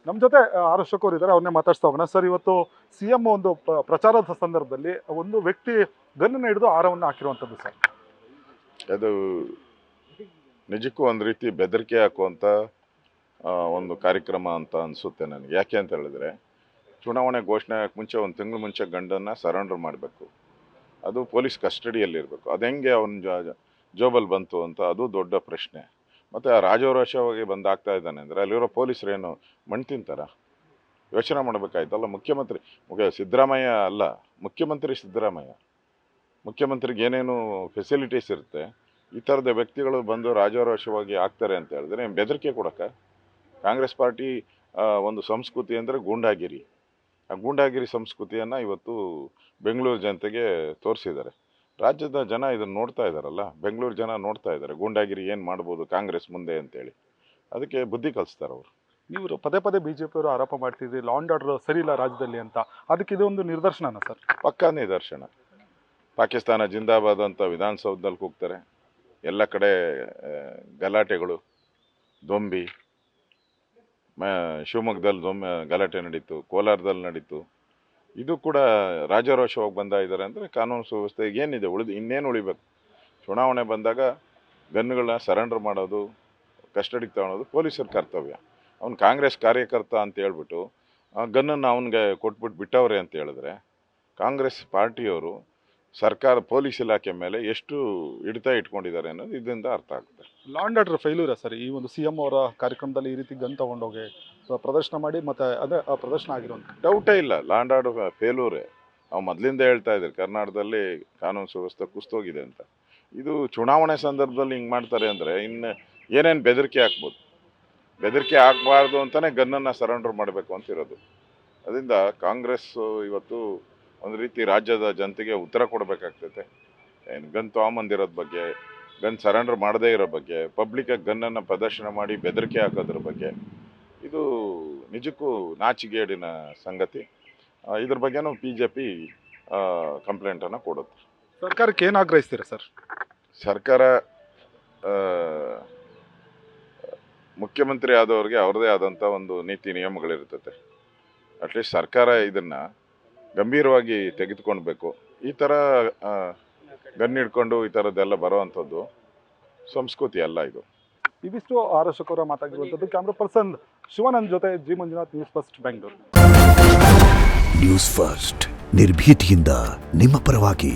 ನಮ್ಮ ಜೊತೆ ಆರ್ ಅಶೋಕ್ ಅವರು ಇದ್ದಾರೆ, ಅವ್ರನ್ನೇ ಮಾತಾಡ್ಸ್ತಾ ಹೋಗೋಣ. ಸರ್, ಇವತ್ತು CM ಒಂದು ಪ್ರಚಾರದ ಸಂದರ್ಭದಲ್ಲಿ ಒಂದು ವ್ಯಕ್ತಿ ಗನ್ನನ್ನು ಹಿಡಿದು ಆರವನ್ನು ಹಾಕಿರುವಂಥದ್ದು ಸರ್. ಅದು ನಿಜಕ್ಕೂ ಒಂದು ರೀತಿ ಬೆದರಿಕೆ ಹಾಕುವಂಥ ಒಂದು ಕಾರ್ಯಕ್ರಮ ಅಂತ ಅನಿಸುತ್ತೆ ನನಗೆ. ಯಾಕೆ ಅಂತ ಹೇಳಿದ್ರೆ, ಚುನಾವಣೆ ಘೋಷಣೆ ಮುಂಚೆ ಒಂದು ತಿಂಗಳು ಮುಂಚೆ ಗಂಡನ್ನು ಸರೆಂಡರ್ ಮಾಡಬೇಕು, ಅದು ಪೊಲೀಸ್ ಕಸ್ಟಡಿಯಲ್ಲಿರಬೇಕು. ಅದು ಹೆಂಗೆ ಅವನ ಜೋಬಲ್ಲಿ ಬಂತು ಅಂತ ಅದು ದೊಡ್ಡ ಪ್ರಶ್ನೆ. ಮತ್ತು ಆ ರಾಜಾರೋಷವಾಗಿ ಬಂದಾಗ್ತಾ ಇದ್ದಾನೆ ಅಂದರೆ ಅಲ್ಲಿರೋ ಪೊಲೀಸರೇನು ಮಣ್ಣು ತಿಂತಾರ? ಯೋಚನೆ ಮಾಡಬೇಕಾಯ್ತಲ್ಲ. ಸಿದ್ದರಾಮಯ್ಯ ಅಲ್ಲ, ಮುಖ್ಯಮಂತ್ರಿ ಸಿದ್ದರಾಮಯ್ಯ. ಮುಖ್ಯಮಂತ್ರಿಗೆ ಏನೇನು ಫೆಸಿಲಿಟೀಸ್ ಇರುತ್ತೆ, ಈ ಥರದ ವ್ಯಕ್ತಿಗಳು ಬಂದು ರಾಜಾರೋಷವಾಗಿ ಆಗ್ತಾರೆ ಅಂತ ಹೇಳಿದ್ರೆ ಬೆದರಿಕೆ ಕೊಡೋಕ್ಕೆ. ಕಾಂಗ್ರೆಸ್ ಪಾರ್ಟಿ ಒಂದು ಸಂಸ್ಕೃತಿ ಅಂದರೆ ಗೂಂಡಾಗಿರಿ. ಆ ಗೂಂಡಾಗಿರಿ ಸಂಸ್ಕೃತಿಯನ್ನು ಇವತ್ತು ಬೆಂಗಳೂರು ಜನತೆಗೆ ತೋರಿಸಿದ್ದಾರೆ. ರಾಜ್ಯದ ಜನ ಇದನ್ನು ನೋಡ್ತಾ ಇದ್ದಾರಲ್ಲ, ಬೆಂಗಳೂರು ಜನ ನೋಡ್ತಾ ಇದ್ದಾರೆ ಗೂಂಡಾಗಿರಿ ಏನು ಮಾಡ್ಬೋದು ಕಾಂಗ್ರೆಸ್ ಮುಂದೆ ಅಂತೇಳಿ. ಅದಕ್ಕೆ ಬುದ್ಧಿ ಕಲಿಸ್ತಾರೆ ಅವರು. ನೀವು ಪದೇ ಪದೇ BJP ಅವರು ಆರೋಪ ಮಾಡ್ತಿದ್ರಿ ಲಾ ಆ್ಯಂಡ್ ಆರ್ಡರ್ ಸರಿ ಇಲ್ಲ ರಾಜ್ಯದಲ್ಲಿ ಅಂತ. ಅದಕ್ಕೆ ಇದು ಒಂದು ನಿದರ್ಶನನ ಸರ್? ಪಕ್ಕಾ ನಿದರ್ಶನ. ಪಾಕಿಸ್ತಾನ ಜಿಂದಾಬಾದ್ ಅಂತ ವಿಧಾನಸೌಧದಲ್ಲಿ ಕೂಗ್ತಾರೆ, ಎಲ್ಲ ಕಡೆ ಗಲಾಟೆಗಳು, ದೊಂಬಿ. ಶಿವಮೊಗ್ಗದಲ್ಲಿ ಗಲಾಟೆ ನಡೀತು, ಕೋಲಾರದಲ್ಲಿ ನಡೀತು. ಇದು ಕೂಡ ರಾಜಾರೋಷವಾಗಿ ಬಂದ ಇದ್ದಾರೆ ಅಂದರೆ ಕಾನೂನು ಸುವ್ಯವಸ್ಥೆ ಏನಿದೆ ಇನ್ನೇನು ಉಳಿಬೇಕು? ಚುನಾವಣೆ ಬಂದಾಗ ಗನ್ನುಗಳನ್ನ ಸರೆಂಡರ್ ಮಾಡೋದು, ಕಸ್ಟಡಿಗೆ ತಗೊಳೋದು ಪೊಲೀಸರ ಕರ್ತವ್ಯ. ಅವ್ನು ಕಾಂಗ್ರೆಸ್ ಕಾರ್ಯಕರ್ತ ಅಂತ ಹೇಳ್ಬಿಟ್ಟು ಗನ್ನನ್ನು ಅವನಿಗೆ ಕೊಟ್ಬಿಟ್ಟು ಬಿಟ್ಟವ್ರೆ ಅಂತ ಹೇಳಿದ್ರೆ, ಕಾಂಗ್ರೆಸ್ ಪಾರ್ಟಿಯವರು ಸರ್ಕಾರ ಪೊಲೀಸ್ ಇಲಾಖೆ ಮೇಲೆ ಎಷ್ಟು ಹಿಡಿತ ಇಟ್ಕೊಂಡಿದ್ದಾರೆ ಅನ್ನೋದು ಇದರಿಂದ ಅರ್ಥ ಆಗುತ್ತೆ. Law and order failure sir? ಈ ಒಂದು CM ಅವರ ಕಾರ್ಯಕ್ರಮದಲ್ಲಿ ಈ ರೀತಿ ಗನ್ ತಗೊಂಡೋಗಿ ಪ್ರದರ್ಶನ ಮಾಡಿ ಮತ್ತೆ ಅದೇ ಪ್ರದರ್ಶನ ಆಗಿರುವಂಥ ಡೌಟೇ ಇಲ್ಲ. ಲಾ ಆ್ಯಂಡ್ ಆರ್ಡರ್ ಫೇಲ್ಯೂರೇ. ನಾವು ಮೊದಲಿಂದ ಹೇಳ್ತಾ ಇದ್ದೀವಿ ಕರ್ನಾಟಕದಲ್ಲಿ ಕಾನೂನು ಸುವ್ಯವಸ್ಥೆ ಕುಸ್ತೋಗಿದೆ ಅಂತ. ಇದು ಚುನಾವಣೆ ಸಂದರ್ಭದಲ್ಲಿ ಹಿಂಗೆ ಮಾಡ್ತಾರೆ ಅಂದರೆ ಇನ್ನು ಏನೇನು ಬೆದರಿಕೆ ಹಾಕ್ಬೋದು? ಬೆದರಿಕೆ ಹಾಕಬಾರ್ದು ಅಂತಲೇ ಗನ್ನನ್ನು ಸರೆಂಡರ್ ಮಾಡಬೇಕು ಅಂತಿರೋದು. ಅದರಿಂದ ಕಾಂಗ್ರೆಸ್ ಇವತ್ತು ಒಂದು ರೀತಿ ರಾಜ್ಯದ ಜನತೆಗೆ ಉತ್ತರ ಕೊಡಬೇಕಾಗ್ತೈತೆ. ಏನು ಗನ್ ತೊಗೊಂಬಂದಿರೋದ್ರ ಬಗ್ಗೆ, ಗನ್ ಸರೆಂಡರ್ ಮಾಡದೇ ಇರೋ ಬಗ್ಗೆ, ಪಬ್ಲಿಕ್ಕಾಗಿ ಗನ್ನನ್ನು ಪ್ರದರ್ಶನ ಮಾಡಿ ಬೆದರಿಕೆ ಹಾಕೋದ್ರ ಬಗ್ಗೆ, ಇದು ನಿಜಕ್ಕೂ ನಾಚಿಗೇಡಿನ ಸಂಗತಿ. ಇದ್ರ ಬಗ್ಗೆನೂ BJP ಕಂಪ್ಲೇಂಟನ್ನು ಕೊಡುತ್ತೆ. ಸರ್ಕಾರಕ್ಕೆ ಏನು ಆಗ್ರಹಿಸ್ತೀರಾ ಸರ್? ಸರ್ಕಾರ ಮುಖ್ಯಮಂತ್ರಿ ಆದವ್ರಿಗೆ ಅವ್ರದ್ದೇ ಆದಂಥ ಒಂದು ನೀತಿ ನಿಯಮಗಳಿರ್ತದೆ. ಅಟ್ಲೀಸ್ಟ್ ಸರ್ಕಾರ ಇದನ್ನು ಗಂಭೀರವಾಗಿ ತೆಗೆದುಕೊಳ್ಬೇಕು. ಈ ಥರ ಗನ್ ಹಿಡ್ಕೊಂಡು ಈ ಥರದ್ದೆಲ್ಲ ಬರೋವಂಥದ್ದು ಸಂಸ್ಕೃತಿ ಅಲ್ಲ ಇದು. ಇವಿಷ್ಟು ಆರ್ ಅಶೋಕ್ ಅವರ ಮಾತಾಗಿರುವಂಥದ್ದು. ಕ್ಯಾಮ್ರಾ ಪರ್ಸನ್ ಶಿವಾನಂದ್ ಜೊತೆ G Manjunath, news first Bengaluru. News first ನಿರ್ಭೀತಿಯಿಂದ ನಿಮ್ಮ ಪರವಾಗಿ.